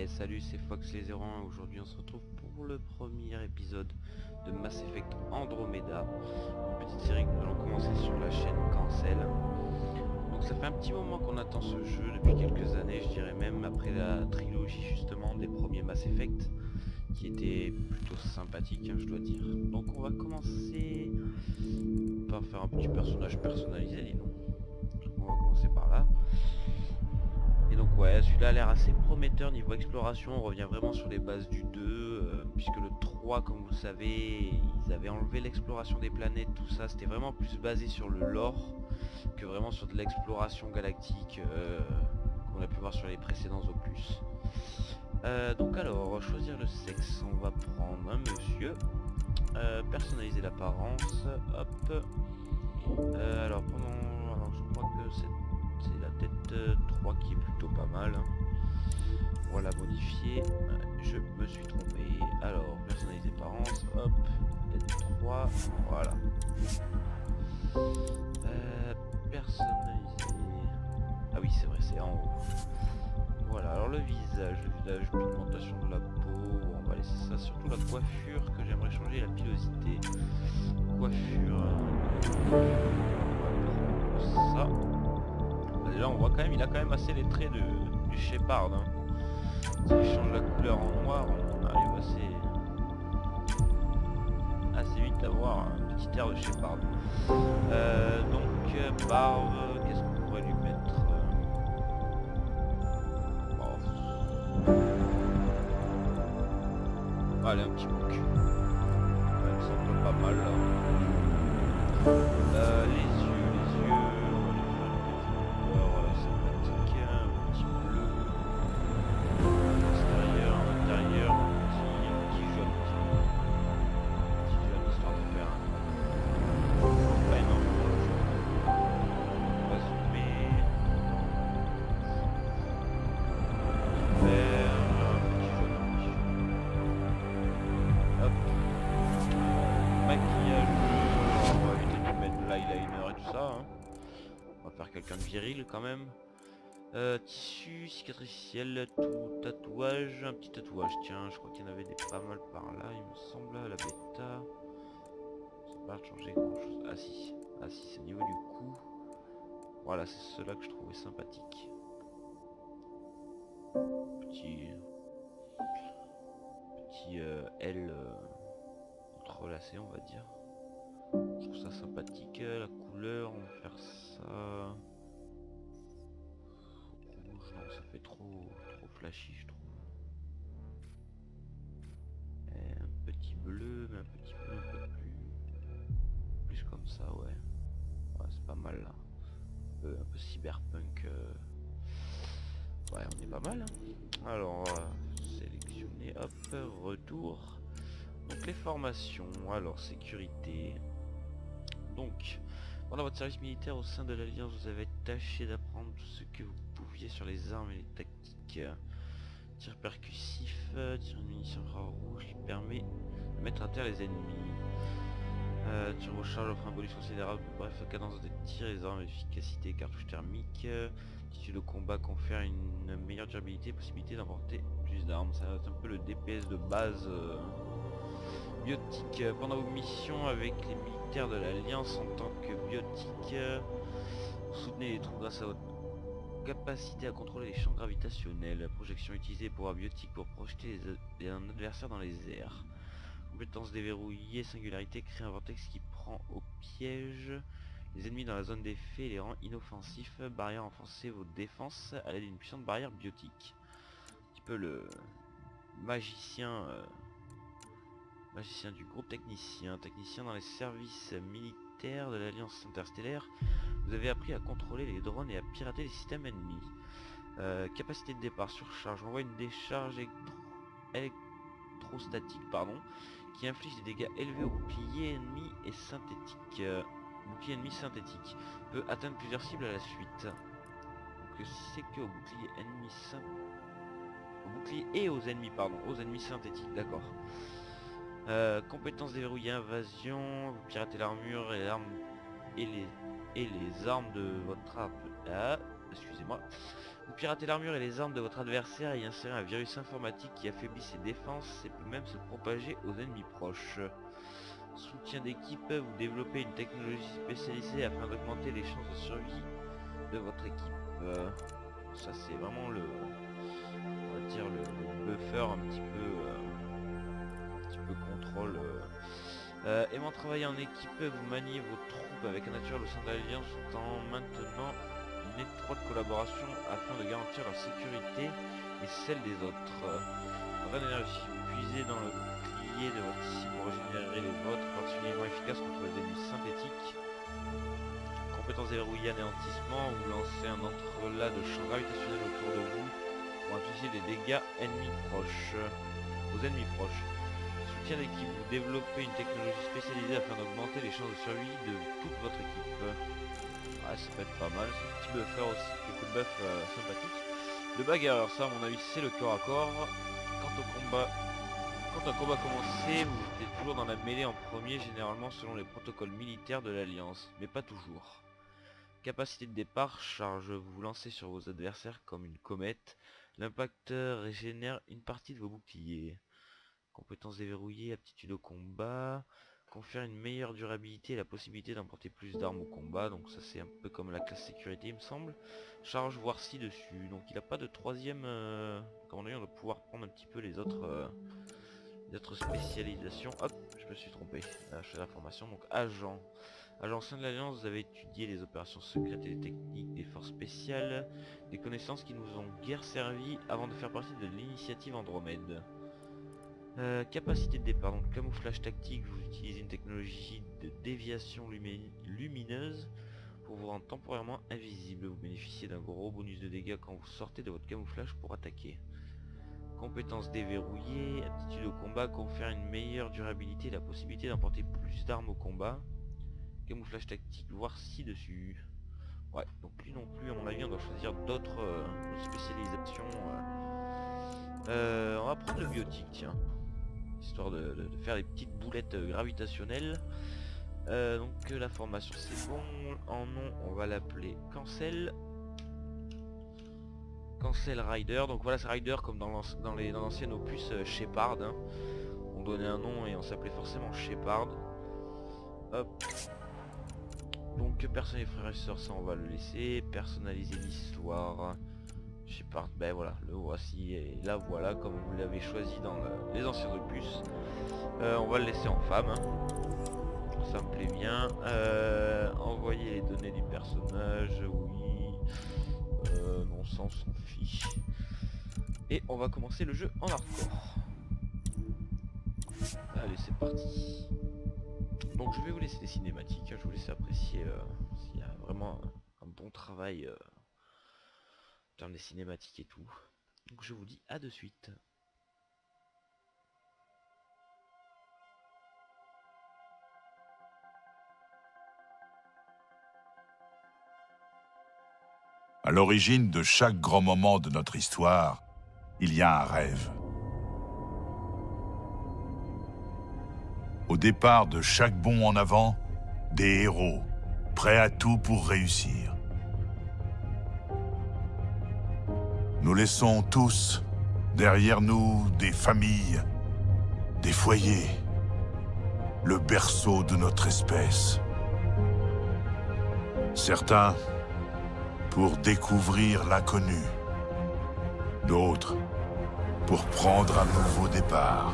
Salut, c'est Fox les 01. Aujourd'hui on se retrouve pour le premier épisode de Mass Effect Andromeda, une petite série que nous allons commencer sur la chaîne Cancel. Donc ça fait un petit moment qu'on attend ce jeu, depuis quelques années, je dirais même après la trilogie justement des premiers Mass Effect, qui était plutôt sympathique, je dois dire. Donc on va commencer par faire un petit personnage personnalisé, dis donc. On va commencer par là. Et donc ouais, celui-là a l'air assez prometteur niveau exploration. On revient vraiment sur les bases du 2, puisque le 3, comme vous le savez, ils avaient enlevé l'exploration des planètes, tout ça. C'était vraiment plus basé sur le lore que vraiment sur de l'exploration galactique qu'on a pu voir sur les précédents opus. Donc alors, choisir le sexe, on va prendre un monsieur, personnaliser l'apparence, hop. Alors je crois que c'est la tête 3 qui est plutôt pas mal. Voilà, modifier. Je me suis trompé. Alors, personnaliser apparence, hop, tête 3, voilà. Personnaliser. Ah oui, c'est vrai, c'est en haut. Voilà, alors le visage, pigmentation de la peau, on va laisser ça, surtout la coiffure que j'aimerais changer, la pilosité. Coiffure, ça. Là on voit quand même, il a quand même assez les traits du Shepard. Si je change la couleur en noir, on arrive assez vite à avoir un petit air de Shepard. Donc barbe, qu'est-ce qu'on pourrait lui mettre? Allez, un petit bouc. Ça me semble pas mal là. Les yeux, sympathique, un petit bleu, extérieur, intérieur, un petit jaune, histoire de faire pas énormément. On va zoomer, vert, un petit jaune, hop, maquillage, on va éviter de mettre de l'eyeliner et tout ça, On va faire quelqu'un de viril quand même. Tissu, cicatriciel, tout tatouage, un petit tatouage, tiens, je crois qu'il y en avait des pas mal par là, il me semble, la bêta. Ça va pas changer grand chose. Ah si, c'est au niveau du cou. Voilà, c'est cela que je trouvais sympathique. Petit L entrelacé, on va dire. Je trouve ça sympathique, la couleur, on va faire ça. Rouge, non, ça fait trop flashy, je trouve. Et un petit bleu, mais un petit bleu un peu plus comme ça, ouais. Ouais, c'est pas mal là. Un peu cyberpunk. Ouais, on est pas mal. Alors, sélectionner, hop, retour. Donc les formations, alors sécurité. Donc, pendant votre service militaire au sein de l'Alliance, vous avez tâché d'apprendre tout ce que vous pouviez sur les armes et les tactiques. Tir percussif, tir de munitions infrarouge qui permet de mettre à terre les ennemis. Turbocharge offre un bonus considérable, bref, cadence de tir, les armes, efficacité, cartouche thermique. Attitude de combat confère une meilleure durabilité, possibilité d'emporter plus d'armes. Ça va être un peu le DPS de base. Biotique, pendant vos missions avec les militaires de l'Alliance en tant que biotique, vous soutenez les troupes grâce à votre capacité à contrôler les champs gravitationnels. La projection utilisée pour un biotique pour projeter un adversaire dans les airs. Compétence déverrouillée, singularité, crée un vortex qui prend au piège les ennemis dans la zone d'effet et les rend inoffensifs. Barrière, renforcez vos défenses à l'aide d'une puissante barrière biotique. Un petit peu le magicien du groupe technicien dans les services militaires de l'Alliance interstellaire. Vous avez appris à contrôler les drones et à pirater les systèmes ennemis. Capacité de départ, surcharge, envoie une décharge électrostatique, qui inflige des dégâts élevés au bouclier ennemi et synthétique. Bouclier ennemi synthétique peut atteindre plusieurs cibles à la suite. Donc c'est que au bouclier ennemi et aux ennemis synthétiques, d'accord. Compétence déverrouillée, invasion, vous piratez l'armure et les armes de votre arme. excusez-moi. Vous piratez l'armure et les armes de votre adversaire et y insérez un virus informatique qui affaiblit ses défenses et peut même se propager aux ennemis proches. Soutien d'équipe, vous développez une technologie spécialisée afin d'augmenter les chances de survie de votre équipe. Ça c'est vraiment le, on va dire le buffer un petit peu contrôle. Aimant travailler en équipe, vous maniez vos troupes avec un naturel au sein de l'Alliance tout en maintenant une étroite collaboration afin de garantir leur sécurité et celle des autres. Vraie énergie, vous puisez dans le bouclier de votre cible pour régénérer les vôtres, particulièrement efficace contre les ennemis synthétiques. Compétence déverrouillée anéantissement, vous lancez un entrelac de champs gravitationnels autour de vous pour infliger des dégâts ennemis proches. Aux ennemis proches. Soutien d'équipe, vous développez une technologie spécialisée afin d'augmenter les chances de survie de toute votre équipe. Ouais, ça peut être pas mal, c'est un petit buffer aussi, quelques buffs sympathiques. Le bagarreur, ça à mon avis c'est le corps à corps. Quand un combat commençait, vous étiez toujours dans la mêlée en premier, généralement selon les protocoles militaires de l'Alliance, mais pas toujours. Capacité de départ, charge, vous vous lancez sur vos adversaires comme une comète. L'impact régénère une partie de vos boucliers. Compétences déverrouillées, aptitude au combat, confère une meilleure durabilité et la possibilité d'emporter plus d'armes au combat, donc ça c'est un peu comme la classe sécurité il me semble. Charge voire ci-dessus, donc il n'a pas de troisième, comme on a vu on va pouvoir prendre un petit peu les autres spécialisations. Hop, je me suis trompé, je fais la formation, donc agent. Agent au sein de l'Alliance, vous avez étudié les opérations secrètes et les techniques des forces spéciales, des connaissances qui nous ont guère servi avant de faire partie de l'initiative Andromède. Capacité de départ, donc camouflage tactique, vous utilisez une technologie de déviation lumineuse pour vous rendre temporairement invisible. Vous bénéficiez d'un gros bonus de dégâts quand vous sortez de votre camouflage pour attaquer. Compétences déverrouillées, aptitude au combat, confère une meilleure durabilité et la possibilité d'emporter plus d'armes au combat. Camouflage tactique, voire ci-dessus. Ouais, donc lui non plus, à mon avis, on doit choisir d'autres spécialisations. On va prendre le biotique, tiens. Histoire de faire des petites boulettes gravitationnelles. Donc la formation c'est bon. En nom on va l'appeler Cancel. Cancel Rider. Donc voilà, c'est Rider comme dans l'ancien opus Shepard. Hein. On donnait un nom et on s'appelait forcément Shepard. Hop. Donc personne et frères et sœurs, ça on va le laisser. Personnaliser l'histoire. Shepard, ben voilà, le voici et là voilà comme vous l'avez choisi dans les anciens opus. On va le laisser en femme, hein. Ça me plaît bien. Envoyer les données du personnage, oui. Non, ça on s'en fiche. Et on va commencer le jeu en hardcore. Allez, c'est parti. Donc je vais vous laisser les cinématiques, je vais vous laisser apprécier s'il y a vraiment un bon travail en termes des cinématiques et tout. Donc je vous dis à de suite. À l'origine de chaque grand moment de notre histoire, il y a un rêve. Au départ de chaque bond en avant, des héros, prêts à tout pour réussir. Nous laissons tous derrière nous des familles, des foyers, le berceau de notre espèce. Certains pour découvrir l'inconnu, d'autres pour prendre un nouveau départ.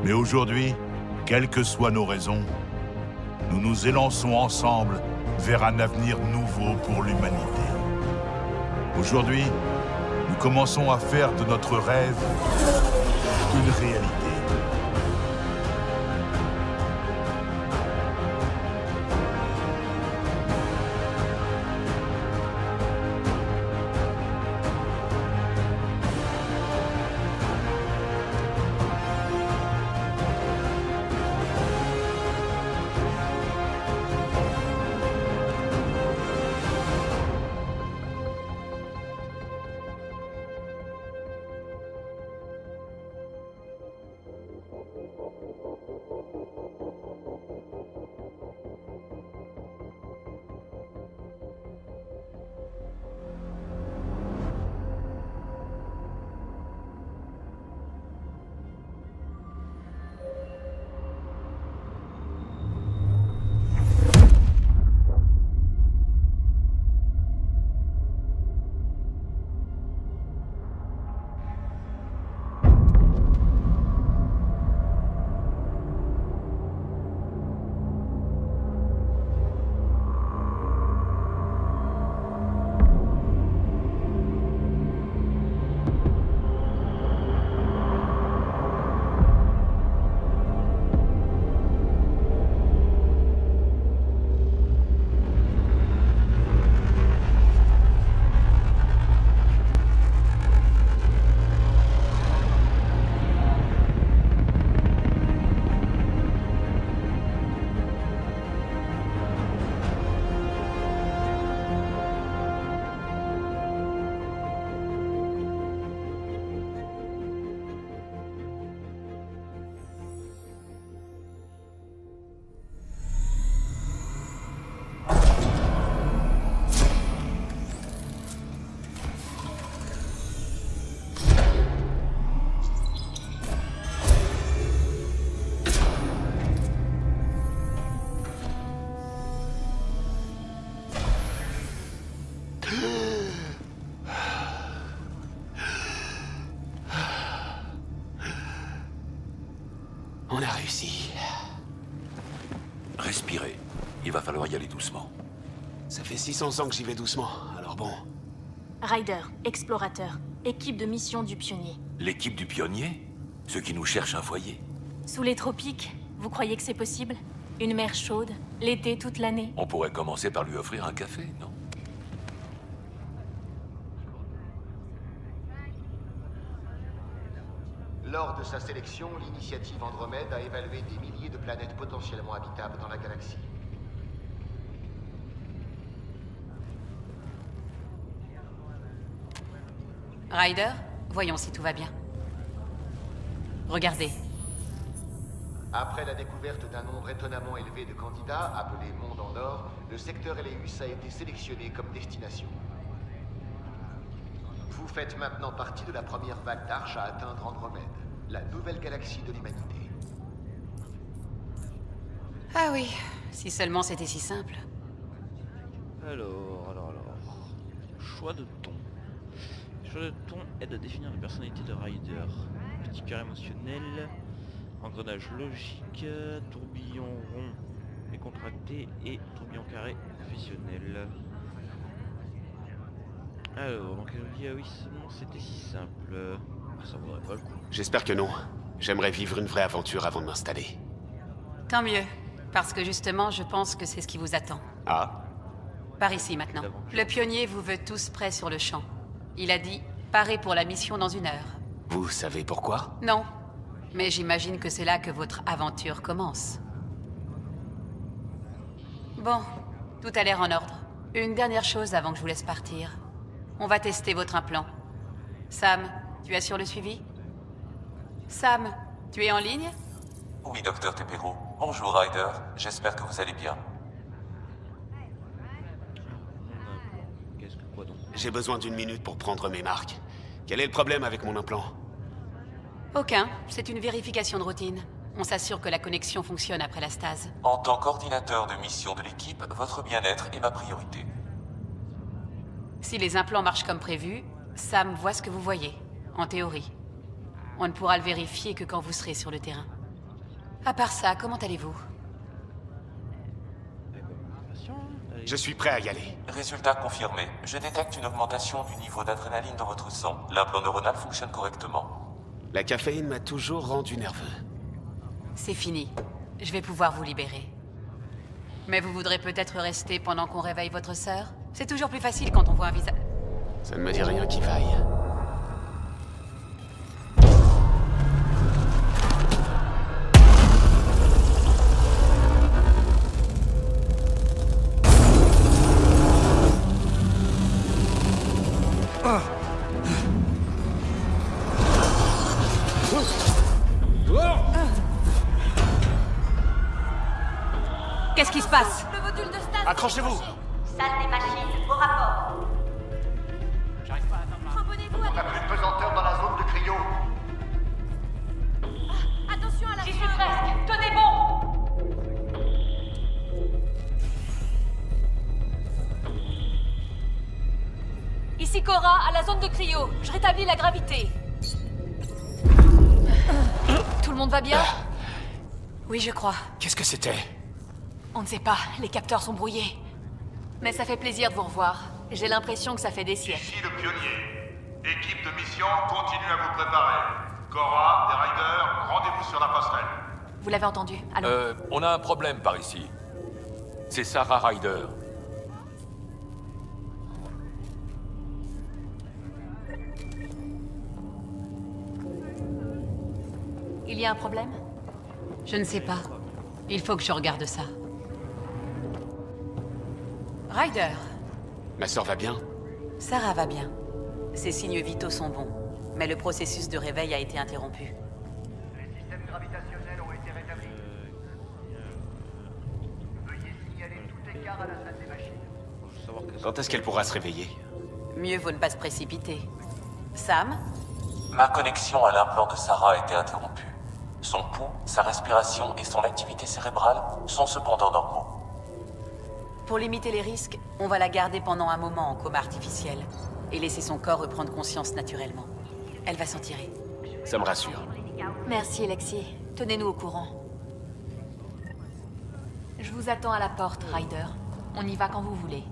Mais aujourd'hui, quelles que soient nos raisons, nous nous élançons ensemble vers un avenir nouveau pour l'humanité. Aujourd'hui, nous commençons à faire de notre rêve une réalité. On a réussi. Respirez. Il va falloir y aller doucement. Ça fait 600 ans que j'y vais doucement, alors bon. Ryder, explorateur, équipe de mission du Pionnier. L'équipe du Pionnier? Ceux qui nous cherchent un foyer? Sous les tropiques, vous croyez que c'est possible? Une mer chaude, l'été toute l'année? On pourrait commencer par lui offrir un café, non? Lors de sa sélection, l'initiative Andromède a évalué des milliers de planètes potentiellement habitables dans la galaxie. Ryder, voyons si tout va bien. Regardez. Après la découverte d'un nombre étonnamment élevé de candidats, appelés Monde en Or, le secteur Eleus a été sélectionné comme destination. Vous faites maintenant partie de la première vague d'Arche à atteindre Andromède, la nouvelle galaxie de l'humanité. Ah oui, si seulement c'était si simple. Alors... Choix de ton. Choix de ton aide à définir la personnalité de Ryder. Petit cœur émotionnel, engrenage logique, tourbillon rond et contracté et tourbillon carré professionnel. Alors, donc elle dit ah oui seulement c'était si simple. Ça vaudrait pas le coup. J'espère que non. J'aimerais vivre une vraie aventure avant de m'installer. Tant mieux, parce que justement, je pense que c'est ce qui vous attend. Ah? Par ici maintenant. Le Pionnier vous veut tous prêts sur le champ. Il a dit, parez pour la mission dans 1 heure. Vous savez pourquoi? Non, mais j'imagine que c'est là que votre aventure commence. Bon, tout a l'air en ordre. Une dernière chose avant que je vous laisse partir. On va tester votre implant. Sam, tu assures le suivi? Sam, tu es en ligne? Oui, docteur Tepero. Bonjour, Ryder. J'espère que vous allez bien. Qu'est-ce que quoi donc? J'ai besoin d'1 minute pour prendre mes marques. Quel est le problème avec mon implant? Aucun, c'est une vérification de routine. On s'assure que la connexion fonctionne après la stase. En tant qu'ordinateur de mission de l'équipe, votre bien-être est ma priorité. Si les implants marchent comme prévu, Sam voit ce que vous voyez, en théorie. On ne pourra le vérifier que quand vous serez sur le terrain. À part ça, comment allez-vous? Je suis prêt à y aller. Résultat confirmé. Je détecte une augmentation du niveau d'adrénaline dans votre sang. L'implant neuronal fonctionne correctement. La caféine m'a toujours rendu nerveux. C'est fini. Je vais pouvoir vous libérer. Mais vous voudrez peut-être rester pendant qu'on réveille votre sœur? C'est toujours plus facile quand on voit un visage... Ça ne me dit rien qui vaille. Qu'est-ce qui se passe? Le module de stage. Accrochez-vous. Salle des machines, au rapport. Cramponnez-vous On n'a plus de pesanteur dans la zone de cryo. Attention à la J'y suis presque. Tenez bon. Ici Cora, à la zone de cryo. Je rétablis la gravité. Tout le monde va bien? Oui, je crois. Qu'est-ce que c'était? On ne sait pas, les capteurs sont brouillés. Mais ça fait plaisir de vous revoir. J'ai l'impression que ça fait des siècles. Ici le pionnier. Équipe de mission, continuez à vous préparer. Cora, des Riders, rendez-vous sur la passerelle. Vous l'avez entendu? Allô? On a un problème par ici. C'est Sarah Ryder. Il y a un problème? Je ne sais pas. Il faut que je regarde ça. Ryder. Ma sœur va bien? Sarah va bien. Ses signes vitaux sont bons. Mais le processus de réveil a été interrompu. Les systèmes gravitationnels ont été rétablis. Veuillez signaler tout écart à la salle des machines. Quand est-ce qu'elle pourra se réveiller? Mieux vaut ne pas se précipiter. Sam? Ma connexion à l'implant de Sarah a été interrompue. Son pouls, sa respiration et son activité cérébrale sont cependant normaux. Pour limiter les risques, on va la garder pendant un moment en coma artificiel et laisser son corps reprendre conscience naturellement. Elle va s'en tirer. Ça me rassure. Merci, Alexis. Tenez-nous au courant. Je vous attends à la porte, Ryder. On y va quand vous voulez.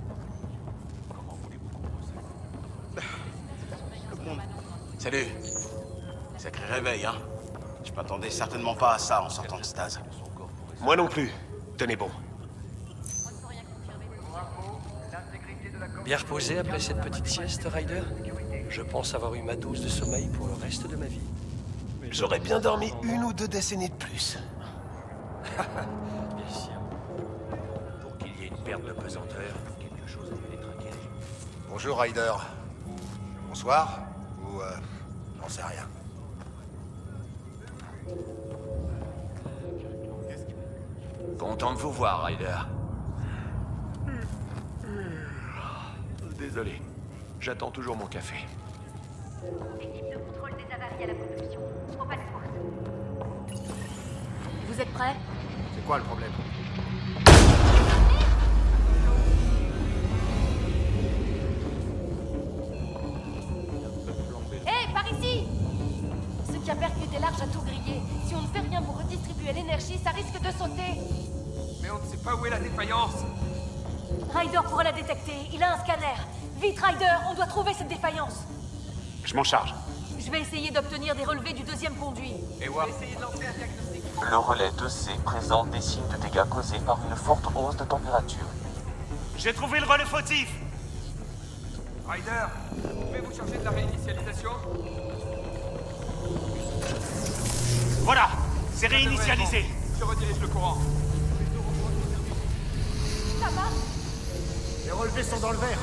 Salut. Sacré réveil, hein? Je m'attendais certainement pas à ça en sortant de stase. Moi non plus. Tenez bon. Bien reposé après cette petite sieste, Ryder? Je pense avoir eu ma dose de sommeil pour le reste de ma vie. J'aurais bien dormi 1 ou 2 décennies de plus. Bien sûr. Pour qu'il y ait une perte de pesanteur, quelque chose a dû les traquer. Bonjour, Ryder. Bonsoir. Ou, j'en sais rien. Content de vous voir, Ryder. Désolé. J'attends toujours mon café. Équipe de contrôle des avaries à la production. Au pas de course. Vous êtes prêts? C'est quoi le problème? Hé, par ici! Ce qui a percuté l'arche a tout grillé. Si on ne fait rien pour redistribuer l'énergie, ça risque de sauter. Mais on ne sait pas où est la défaillance. Ryder pourra la détecter. Il a un scanner. Vite, Ryder, on doit trouver cette défaillance. Je m'en charge. Je vais essayer d'obtenir des relevés du deuxième conduit. Et voir. Essayez de lancer un diagnostic. Le relais 2C présente des signes de dégâts causés par une forte hausse de température. J'ai trouvé le relais fautif. Ryder, pouvez-vous charger de la réinitialisation? Voilà, c'est réinitialisé. Je redirige le courant. Ça marche? Les relevés sont dans le verre.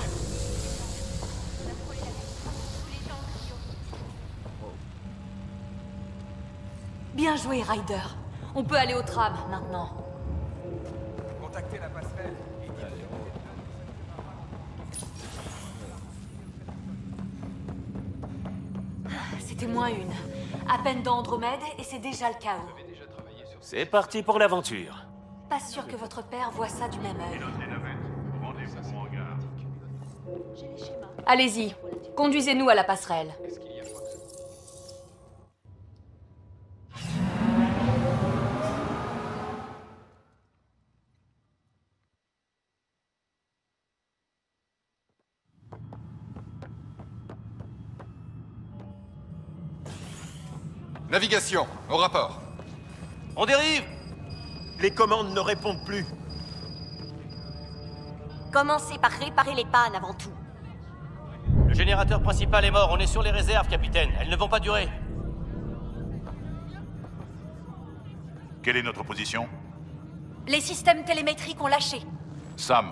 Bien joué, Ryder. On peut aller au tram maintenant. Contactez la passerelle. C'était moins une. À peine dans Andromède et c'est déjà le chaos. C'est parti pour l'aventure. Pas sûr que votre père voit ça du même œil. Allez-y, conduisez-nous à la passerelle. Navigation, au rapport. On dérive. Les commandes ne répondent plus. Commencez par réparer les pannes avant tout. Le générateur principal est mort. On est sur les réserves, capitaine. Elles ne vont pas durer. Quelle est notre position? Les systèmes télémétriques ont lâché. Sam,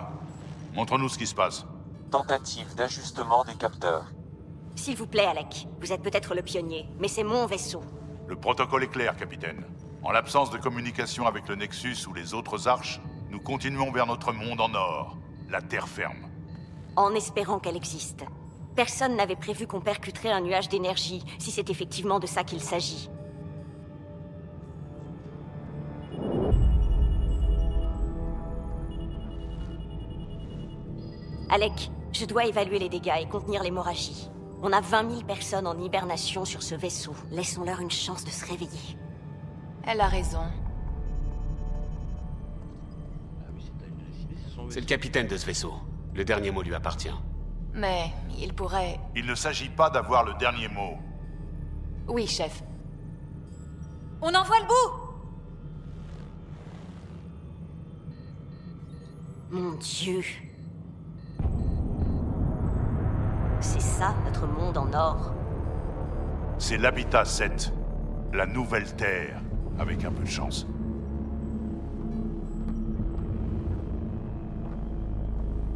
montre-nous ce qui se passe. Tentative d'ajustement des capteurs. S'il vous plaît, Alec. Vous êtes peut-être le pionnier, mais c'est mon vaisseau. Le protocole est clair, capitaine. En l'absence de communication avec le Nexus ou les autres arches, nous continuons vers notre monde en or, la terre ferme. En espérant qu'elle existe. Personne n'avait prévu qu'on percuterait un nuage d'énergie, si c'est effectivement de ça qu'il s'agit. Alec, je dois évaluer les dégâts et contenir l'hémorragie. On a 20 000 personnes en hibernation sur ce vaisseau. Laissons-leur une chance de se réveiller. Elle a raison. C'est le capitaine de ce vaisseau. Le dernier mot lui appartient. Mais il pourrait... Il ne s'agit pas d'avoir le dernier mot. Oui, chef. On en voit le bout! Mon Dieu. C'est ça, notre monde en or. C'est l'Habitat 7, la nouvelle Terre, avec un peu de chance.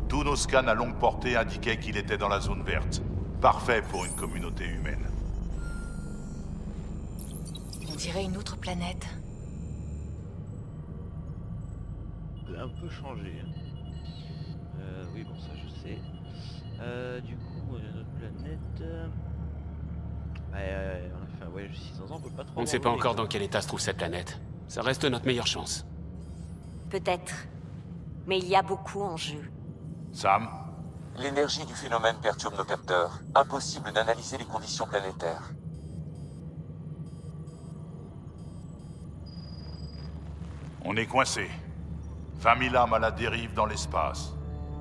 Tous nos scans à longue portée indiquaient qu'il était dans la zone verte. Parfait pour une communauté humaine. On dirait une autre planète. Ça a un peu changé. Oui, bon, ça je sais. Du coup, notre planète... on a fait un voyage de 600 ans, on peut pas trop... On ne sait pas encore dans quel état se trouve cette planète. Ça reste notre meilleure chance. Peut-être. Mais il y a beaucoup en jeu. Sam? L'énergie du phénomène perturbe nos capteurs. Impossible d'analyser les conditions planétaires. On est coincé. 20 000 âmes à la dérive dans l'espace.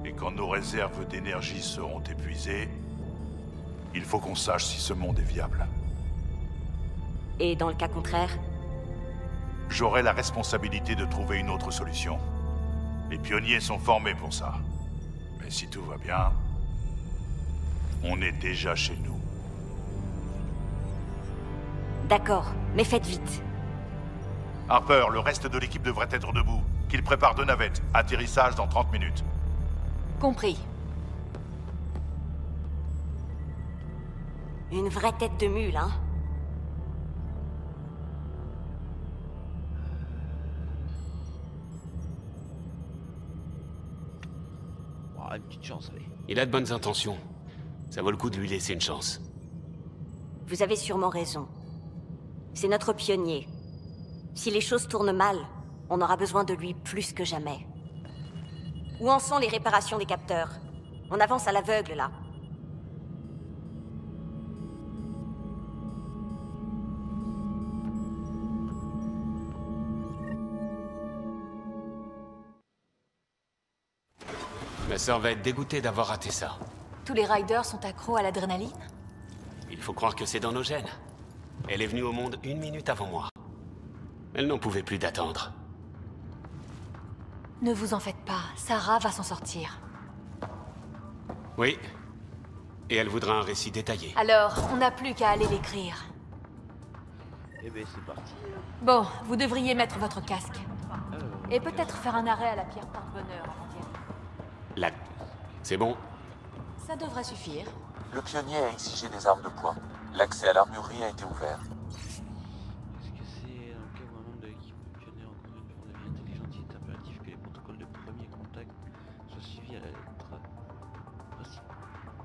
Et quand nos réserves d'énergie seront épuisées, il faut qu'on sache si ce monde est viable. Et dans le cas contraire? J'aurai la responsabilité de trouver une autre solution. Les pionniers sont formés pour ça. Mais si tout va bien, on est déjà chez nous. D'accord, mais faites vite. Harper, le reste de l'équipe devrait être debout. Qu'il prépare 2 navettes. Atterrissage dans 30 minutes. Compris. Une vraie tête de mule, hein? Une petite chance, allez. Il a de bonnes intentions. Ça vaut le coup de lui laisser une chance. Vous avez sûrement raison. C'est notre pionnier. Si les choses tournent mal, on aura besoin de lui plus que jamais. Où en sont les réparations des capteurs? On avance à l'aveugle, là. Ma sœur va être dégoûtée d'avoir raté ça. Tous les riders sont accros à l'adrénaline? Il faut croire que c'est dans nos gènes. Elle est venue au monde 1 minute avant moi. Elle n'en pouvait plus d'attendre. Ne vous en faites pas, Sarah va s'en sortir. Oui. Et elle voudra un récit détaillé. Alors, on n'a plus qu'à aller l'écrire. Eh ben c'est parti. Bon, vous devriez mettre votre casque. Et peut-être faire un arrêt à la pierre porte-bonheur avant d'y aller. Là. C'est bon. Ça devrait suffire. Le pionnier a exigé des armes de poing. L'accès à l'armurerie a été ouvert. Est-ce que c'est dans le cas où un membre de l'équipe pionnière rencontre une forme de vie intelligente, il est impératif que les protocoles de premier contact soient suivis à la lettre.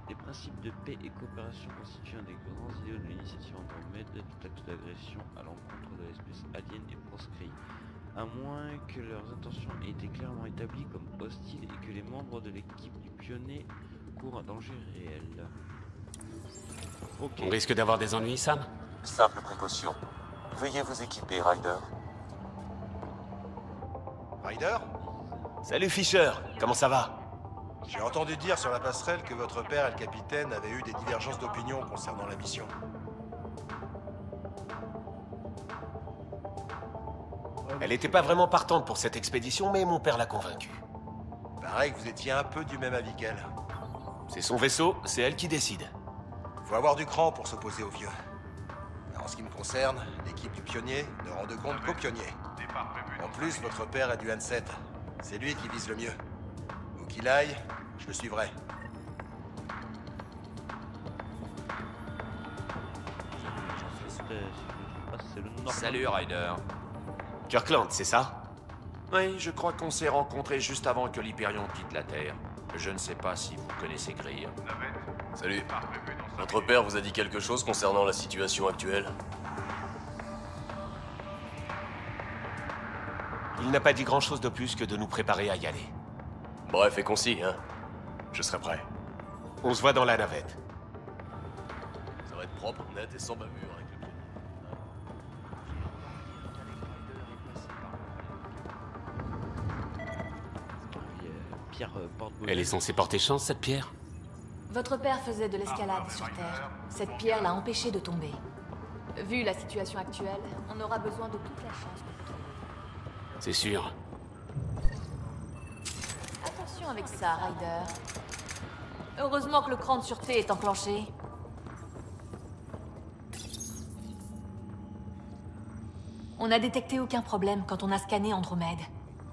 Les principes de paix et coopération constituent un des grands idéaux de l'initiative Andromède. Tout acte d'agression à l'encontre de l'espèce alien est proscrit, à moins que leurs intentions aient été clairement établies comme hostiles et que les membres de l'équipe du pionnier courent un danger réel. Okay. On risque d'avoir des ennuis, Sam? Simple précaution. Veuillez vous équiper, Ryder. Ryder? Salut Fisher, comment ça va? J'ai entendu dire sur la passerelle que votre père et le capitaine avaient eu des divergences d'opinion concernant la mission. Elle n'était pas vraiment partante pour cette expédition, mais mon père l'a convaincue. Pareil que vous étiez un peu du même avis qu'elle. C'est son vaisseau, c'est elle qui décide. Faut avoir du cran pour s'opposer aux vieux. En ce qui me concerne, l'équipe du pionnier ne rend de compte qu'aux pionniers. En plus, votre père a du handset. C'est lui qui vise le mieux. Où qu'il aille, je le suivrai. Salut Ryder. Kirkland, c'est ça? Oui, je crois qu'on s'est rencontrés juste avant que l'Hyperion quitte la Terre. Je ne sais pas si vous connaissez Greer. Salut. Votre père vous a dit quelque chose concernant la situation actuelle? Il n'a pas dit grand-chose de plus que de nous préparer à y aller. Bref et concis, hein. Je serai prêt. On se voit dans la navette. Ça va être propre, net et sans bavure avec le pied. Elle est censée porter chance, cette pierre? Votre père faisait de l'escalade sur Terre. Cette pierre l'a empêché de tomber. Vu la situation actuelle, on aura besoin de toute la chance pour trouver. C'est sûr. Attention avec ça, Ryder. Heureusement que le cran de sûreté est enclenché. On n'a détecté aucun problème quand on a scanné Andromède.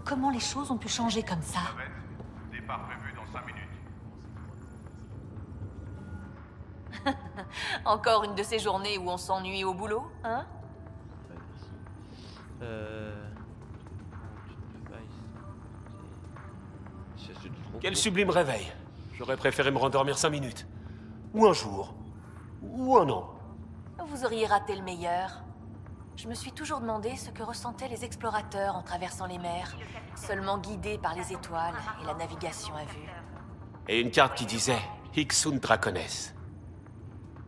Comment les choses ont pu changer comme ça? Départ prévu dans 5 minutes. Encore une de ces journées où on s'ennuie au boulot, hein? Quel sublime réveil. J'aurais préféré me rendormir 5 minutes. Ou un jour. Ou un an. Vous auriez raté le meilleur. Je me suis toujours demandé ce que ressentaient les explorateurs en traversant les mers, seulement guidés par les étoiles et la navigation à vue. Et une carte qui disait « Hic sunt dracones ».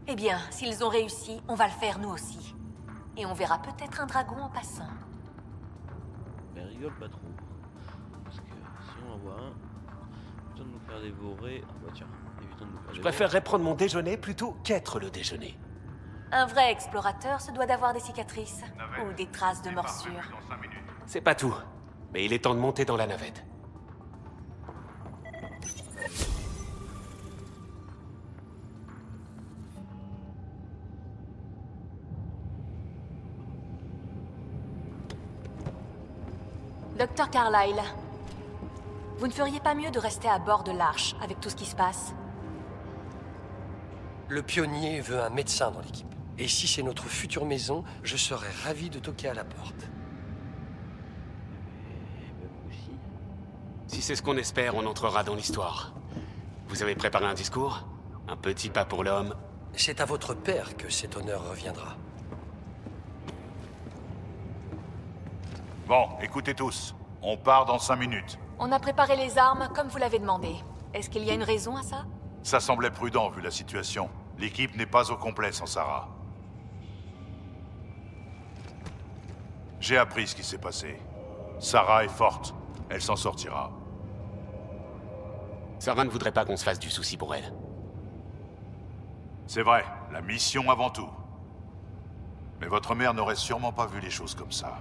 Eh bien, s'ils ont réussi, on va le faire nous aussi. Et on verra peut-être un dragon en passant. Mais rigole pas trop. Parce que si on en voit un, évitons de nous faire dévorer. Ah bah tiens, évitons de nous faire dévorer. Je préférerais prendre mon déjeuner plutôt qu'être le déjeuner. Un vrai explorateur se doit d'avoir des cicatrices ou des traces de morsures. C'est pas tout, mais il est temps de monter dans la navette. Docteur Carlyle, vous ne feriez pas mieux de rester à bord de l'Arche avec tout ce qui se passe? Le pionnier veut un médecin dans l'équipe. Et si c'est notre future maison, je serais ravi de toquer à la porte. Si c'est ce qu'on espère, on entrera dans l'histoire. Vous avez préparé un discours? Un petit pas pour l'homme. C'est à votre père que cet honneur reviendra. Bon, écoutez tous. On part dans 5 minutes. On a préparé les armes comme vous l'avez demandé. Est-ce qu'il y a une raison à ça? Ça semblait prudent vu la situation. L'équipe n'est pas au complet sans Sarah. J'ai appris ce qui s'est passé. Sarah est forte. Elle s'en sortira. Sarah ne voudrait pas qu'on se fasse du souci pour elle. C'est vrai, la mission avant tout. Mais votre mère n'aurait sûrement pas vu les choses comme ça.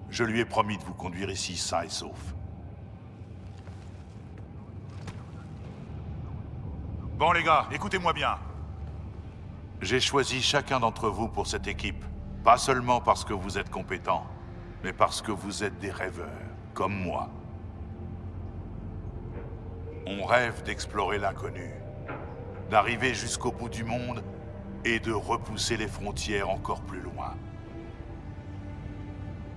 Je lui ai promis de vous conduire ici sain et sauf. Bon les gars, écoutez-moi bien. J'ai choisi chacun d'entre vous pour cette équipe. Pas seulement parce que vous êtes compétents, mais parce que vous êtes des rêveurs, comme moi. On rêve d'explorer l'inconnu, d'arriver jusqu'au bout du monde et de repousser les frontières encore plus loin.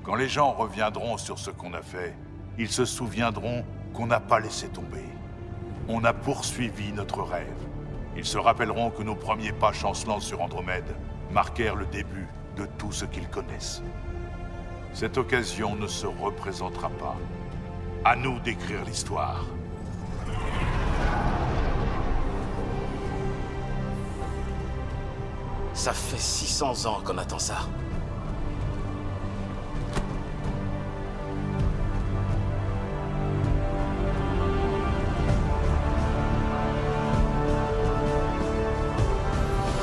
Quand les gens reviendront sur ce qu'on a fait, ils se souviendront qu'on n'a pas laissé tomber. On a poursuivi notre rêve. Ils se rappelleront que nos premiers pas chancelants sur Andromède marquèrent le début de tout ce qu'ils connaissent. Cette occasion ne se représentera pas. À nous d'écrire l'histoire. Ça fait 600 ans qu'on attend ça.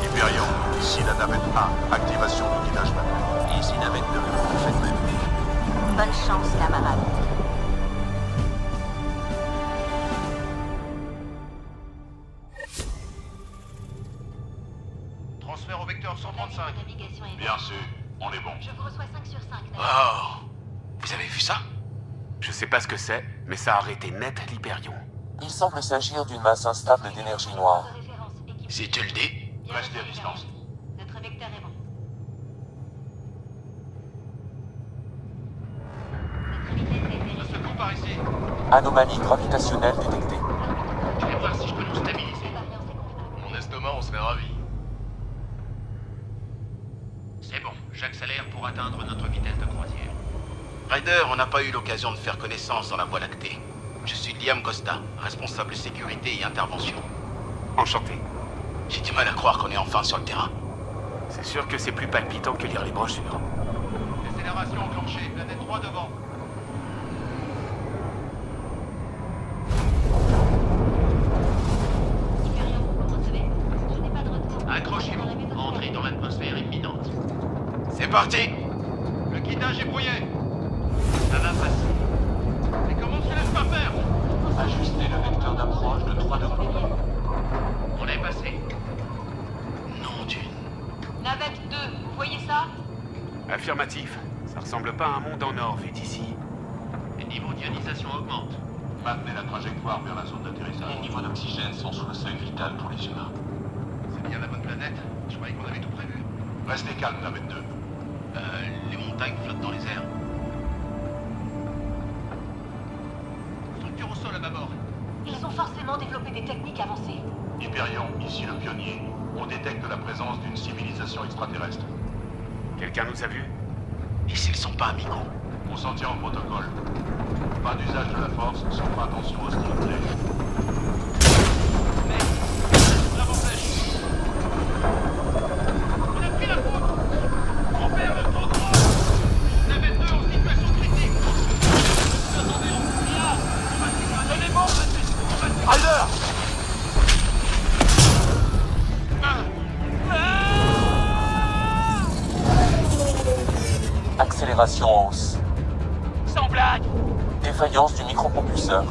Hyperion, ici la navette 1, activation du guidage manuel. Ici navette 2, faites même. Bonne chance, camarade. Transfert au vecteur 135. Bien sûr, on est bon. Je vous reçois 5 sur 5. Oh! Vous avez vu ça? Je sais pas ce que c'est, mais ça a arrêté net l'Hyperion. Il semble s'agir d'une masse instable d'énergie noire. Si tu le dis. Restez à distance. Notre vecteur est bon. Notre vitesse a été par ici. Anomalie gravitationnelle détectée. Je vais voir si je peux nous stabiliser. Mon estomac, on serait ravis. C'est bon, j'accélère pour atteindre notre vitesse de croisière. Ryder, on n'a pas eu l'occasion de faire connaissance dans la Voie lactée. Je suis Liam Costa, responsable sécurité et intervention. Enchanté. J'ai du mal à croire qu'on est enfin sur le terrain. C'est sûr que c'est plus palpitant que lire les brochures. Décélération enclenchée, planète droit devant. Accrochez-vous, entrez dans l'atmosphère imminente. C'est parti! Le guidage est brouillé. Ça va passer. Mais comment tu laisses pas faire? Ajustez le vecteur d'approche de 3 degrés. On est passé. Non, Dieu. Navette 2, vous voyez ça? Affirmatif. Ça ressemble pas à un monde en or, fait ici. Les niveaux d'ionisation augmentent. Maintenez la trajectoire vers la zone d'atterrissage. Les niveaux d'oxygène sont sous le seuil vital pour les humains. C'est bien la bonne planète? Je croyais qu'on avait tout prévu. Restez calme, Navette 2. Les montagnes flottent dans les airs. Structure au sol à bâbord. Ils ont forcément développé des techniques avancées. Hyperion, ici le pionnier. On détecte la présence d'une civilisation extraterrestre. Quelqu'un nous a vus? Et s'ils sont pas amicaux? On s'en tient au protocole. Pas d'usage de la force, sauf attention aux stimulés. On a pris la faute! On perd le temps droit! Navette 2 en situation critique! Attendez, on va s'écraser les bombes! Ryder! Accélération en hausse. Sans blague! Défaillance du micropropulseur.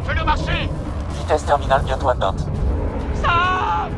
Fais-le marcher! Vitesse terminale bientôt atteinte. Ça!